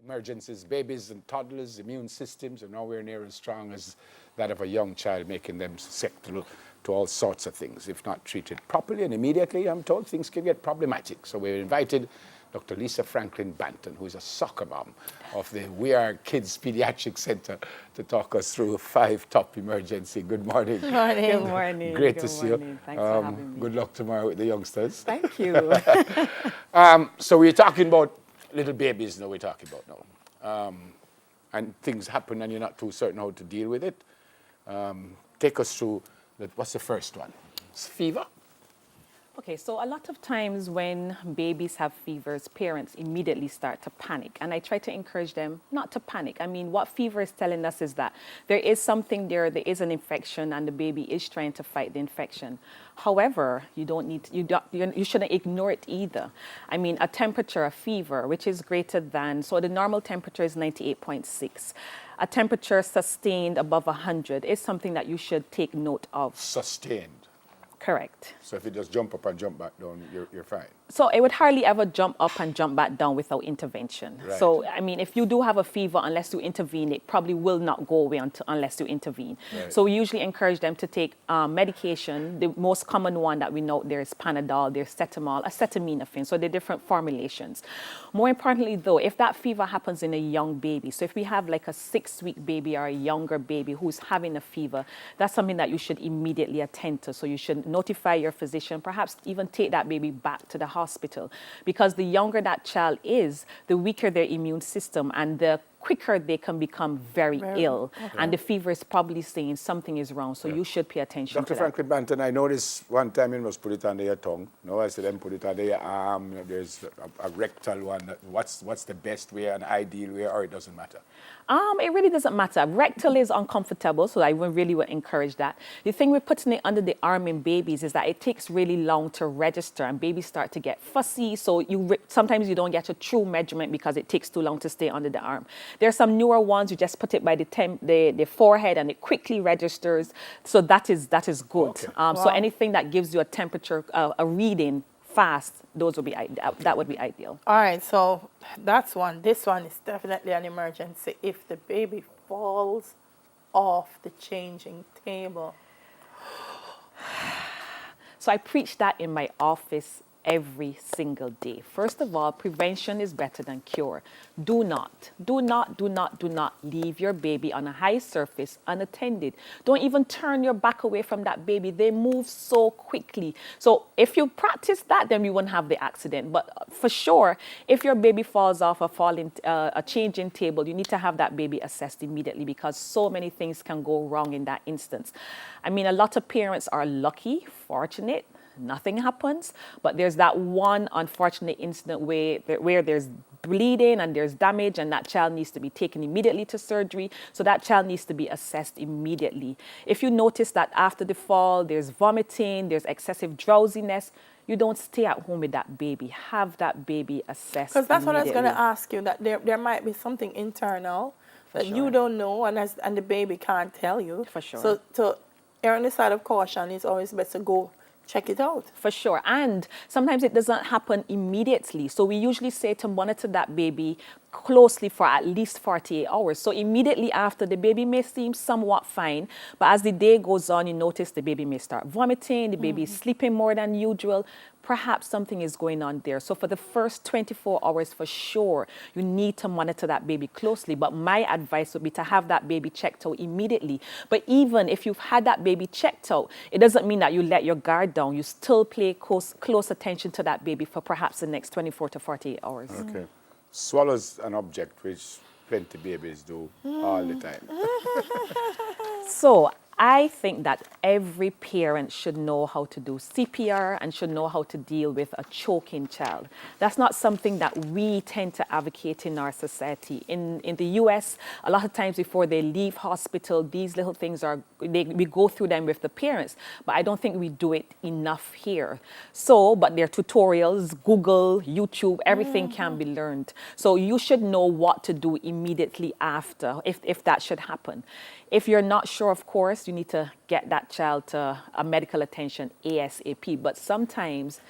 Emergencies, babies and toddlers, immune systems are nowhere near as strong as that of a young child, making them susceptible to all sorts of things. If not treated properly and immediately, I'm told things can get problematic. So we invited Dr. Lisa Franklin Banton, who is a soccer mom of the We Are Kids Pediatric Center, to talk us through 5 top emergency. Good morning. Good morning. Good morning. Great Good to see morning. you. Thanks for having me. Good luck tomorrow with the youngsters. Thank you. So we're talking about little babies now, we're talking about now. And things happen and you're not too certain how to deal with it. Take us through, what's the first one? It's fever? Okay, so a lot of times when babies have fevers, parents immediately start to panic. And I try to encourage them not to panic. I mean, what fever is telling us is that there is something there is an infection, and the baby is trying to fight the infection. However, you shouldn't ignore it either. I mean, a temperature, a fever, which is greater than, so the normal temperature is 98.6. A temperature sustained above 100 is something that you should take note of. Sustained. Correct. So if you just jump up and jump back down, you're fine. So it would hardly ever jump up and jump back down without intervention. Right. So, I mean, if you do have a fever, unless you intervene, it probably will not go away unless you intervene. Right. So we usually encourage them to take medication. The most common one that we know, there's Panadol, there's Cetamol, acetaminophen. So they're different formulations. More importantly, though, if that fever happens in a young baby, so if we have like a 6-week baby or a younger baby who's having a fever, that's something that you should immediately attend to. So you should notify your physician, perhaps even take that baby back to the hospital, because the younger that child is, the weaker their immune system and the quicker they can become very ill. Okay. And the fever is probably saying something is wrong, so you should pay attention Dr. to Franklin Banton, I noticed one time you must put it under your tongue. No, I said then put it under your arm. There's a rectal one. What's the best way, an ideal way, or it doesn't matter? It really doesn't matter. Rectal is uncomfortable, so I really would encourage that. The thing with putting it under the arm in babies is that it takes really long to register, and babies start to get fussy, so sometimes you don't get a true measurement because it takes too long to stay under the arm. There are some newer ones, you just put it by the forehead and it quickly registers, so that is good. Okay. So anything that gives you a temperature, a reading fast, that would be ideal. All right, so that's one. This one is definitely an emergency. If the baby falls off the changing table. So I preach that in my office every single day. First of all, prevention is better than cure. Do not leave your baby on a high surface unattended. Don't even turn your back away from that baby. They move so quickly. So if you practice that, then you won't have the accident. But for sure, if your baby falls off a changing table, you need to have that baby assessed immediately, because so many things can go wrong in that instance. I mean, a lot of parents are lucky, fortunate, nothing happens, but there's that one unfortunate incident where there's bleeding and there's damage, and that child needs to be taken immediately to surgery. So that child needs to be assessed immediately. If you notice that after the fall, there's vomiting, there's excessive drowsiness, you don't stay at home with that baby. Have that baby assessed. Because that's what I was going to ask you, that there might be something internal that you don't know, and the baby can't tell you. For sure. So to err on the side of caution, it's always best to go check it out. For sure. And sometimes it doesn't happen immediately. So we usually say to monitor that baby closely for at least 48 hours. So immediately after, the baby may seem somewhat fine, but as the day goes on, you notice the baby may start vomiting, the baby is sleeping more than usual. Perhaps something is going on there. So for the first 24 hours, for sure, you need to monitor that baby closely. But my advice would be to have that baby checked out immediately. But even if you've had that baby checked out, it doesn't mean that you let your guard down. You still pay close attention to that baby for perhaps the next 24 to 48 hours. Okay. Swallows an object, which plenty babies do all the time. So I think that every parent should know how to do CPR and should know how to deal with a choking child. That's not something that we tend to advocate in our society. In the US, a lot of times before they leave hospital, these little things we go through them with the parents, but I don't think we do it enough here. So, but there are tutorials, Google, YouTube, everything can be learned. So you should know what to do immediately after, if that should happen. If you're not sure, of course, you need to get that child to a medical attention ASAP. But sometimes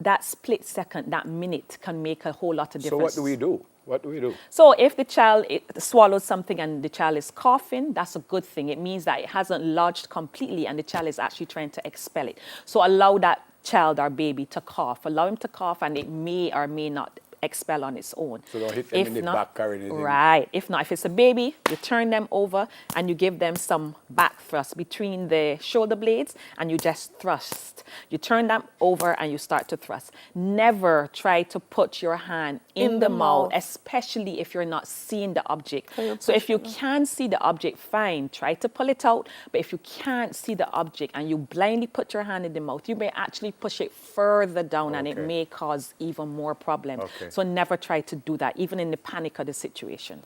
that split second, that minute can make a whole lot of difference. So what do we do? What do we do? So if the child swallows something and the child is coughing, that's a good thing. It means that it hasn't lodged completely and the child is actually trying to expel it. So allow that child or baby to cough. Allow him to cough and it may or may not expel on its own. So don't hit them in the back or anything. Right. If not, if it's a baby, you turn them over and you give them some back thrust between the shoulder blades and you just thrust. You turn them over and you start to thrust. Never try to put your hand in the mouth, especially if you're not seeing the object. So if you can see the object, fine, try to pull it out. But if you can't see the object and you blindly put your hand in the mouth, you may actually push it further down and it may cause even more problems. So never try to do that, even in the panic of the situation.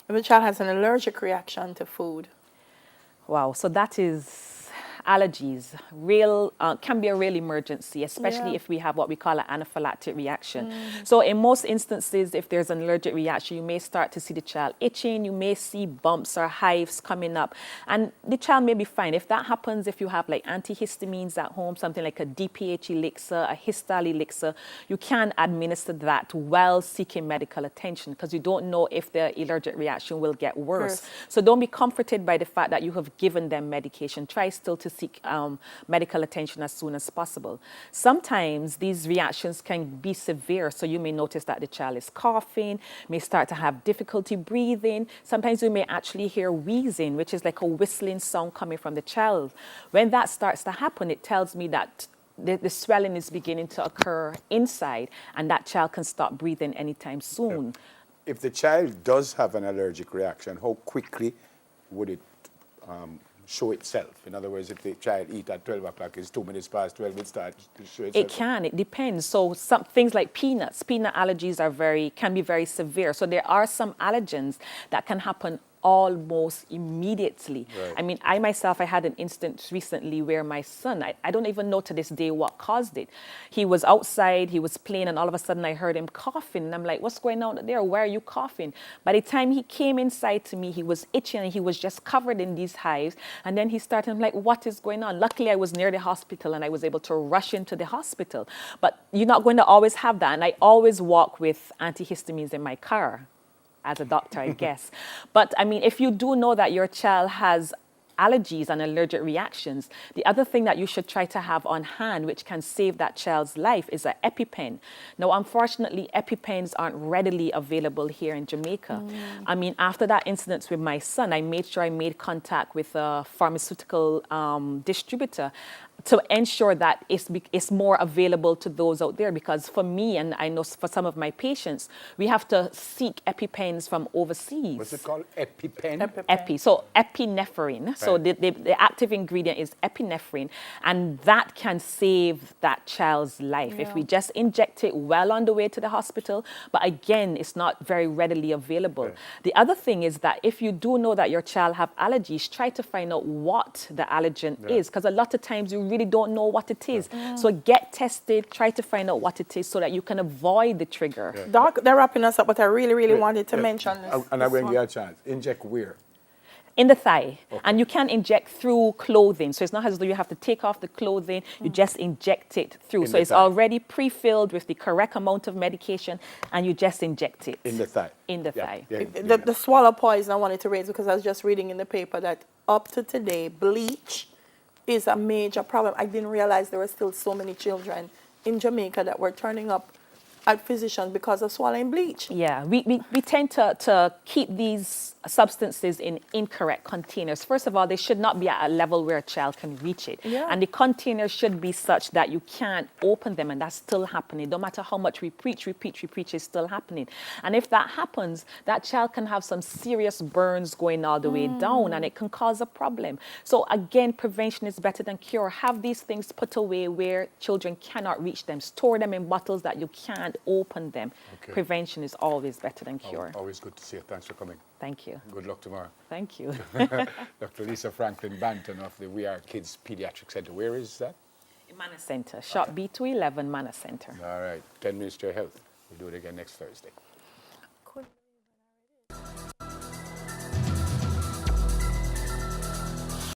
If a child has an allergic reaction to food. Wow, so that is allergies, can be a real emergency, especially if we have what we call an anaphylactic reaction. So in most instances, if there's an allergic reaction, you may start to see the child itching, you may see bumps or hives coming up, and the child may be fine. If that happens, if you have like antihistamines at home, something like a DPH elixir, a Histal elixir, you can administer that while seeking medical attention because you don't know if the allergic reaction will get worse. So don't be comforted by the fact that you have given them medication. Try still to seek medical attention as soon as possible. Sometimes these reactions can be severe, so you may notice that the child is coughing, may start to have difficulty breathing. Sometimes you may actually hear wheezing, which is like a whistling sound coming from the child. When that starts to happen, it tells me that the swelling is beginning to occur inside, and that child can stop breathing anytime soon. If the child does have an allergic reaction, how quickly would it show itself? In other words, if the child eat at 12 o'clock, it's 2 minutes past 12, it starts to show itself? It can, it depends. So some things like peanut allergies can be very severe. So there are some allergens that can happen almost immediately. I mean, I myself, I had an instance recently where my son, I don't even know to this day what caused it. He was outside, he was playing, and all of a sudden I heard him coughing. And I'm like, what's going on there? Why are you coughing? By the time he came inside to me, he was itching and he was just covered in these hives. And then he started, I'm like, what is going on? Luckily, I was near the hospital and I was able to rush into the hospital. But you're not going to always have that. And I always walk with antihistamines in my car. As a doctor, I guess. But I mean, if you do know that your child has allergies and allergic reactions, the other thing that you should try to have on hand, which can save that child's life, is an EpiPen. Now, unfortunately, EpiPens aren't readily available here in Jamaica. I mean, after that incident with my son, I made sure I made contact with a pharmaceutical distributor to ensure that it's more available to those out there, because for me, and I know for some of my patients, we have to seek EpiPens from overseas. What's it called? EpiPen? Epi, so epinephrine. So the active ingredient is epinephrine, and that can save that child's life if we just inject it well on the way to the hospital. But again, it's not very readily available. The other thing is that if you do know that your child have allergies, try to find out what the allergen is, because a lot of times you really don't know what it is. So get tested, try to find out what it is so that you can avoid the trigger. Doc, they're wrapping us up, but I really wanted to mention this. And I'm going to give you a chance. Inject where? In the thigh. And you can inject through clothing. So it's not as though you have to take off the clothing, you just inject it through. So it's already pre-filled with the correct amount of medication and you just inject it. In the thigh. In the thigh. The swallow poison I wanted to raise, because I was just reading in the paper that up to today, bleach is a major problem. I didn't realize there were still so many children in Jamaica that were turning up at physicians because of swallowing bleach. Yeah, we tend to keep these substances in incorrect containers. First of all, they should not be at a level where a child can reach it. And the containers should be such that you can't open them, and that's still happening. No matter how much we preach, it's still happening. And if that happens, that child can have some serious burns going all the way down, and it can cause a problem. So again, prevention is better than cure. Have these things put away where children cannot reach them. Store them in bottles that you can't open them. Prevention is always better than cure. Always good to see you. Thanks for coming. Thank you. Good luck tomorrow. Thank you. Dr. Lisa Franklin Banton of the We Are Kids Pediatric Center. Where is that? Manor Center, shop B211 Manor Center. All right. 10 minutes to your health. We'll do it again next Thursday.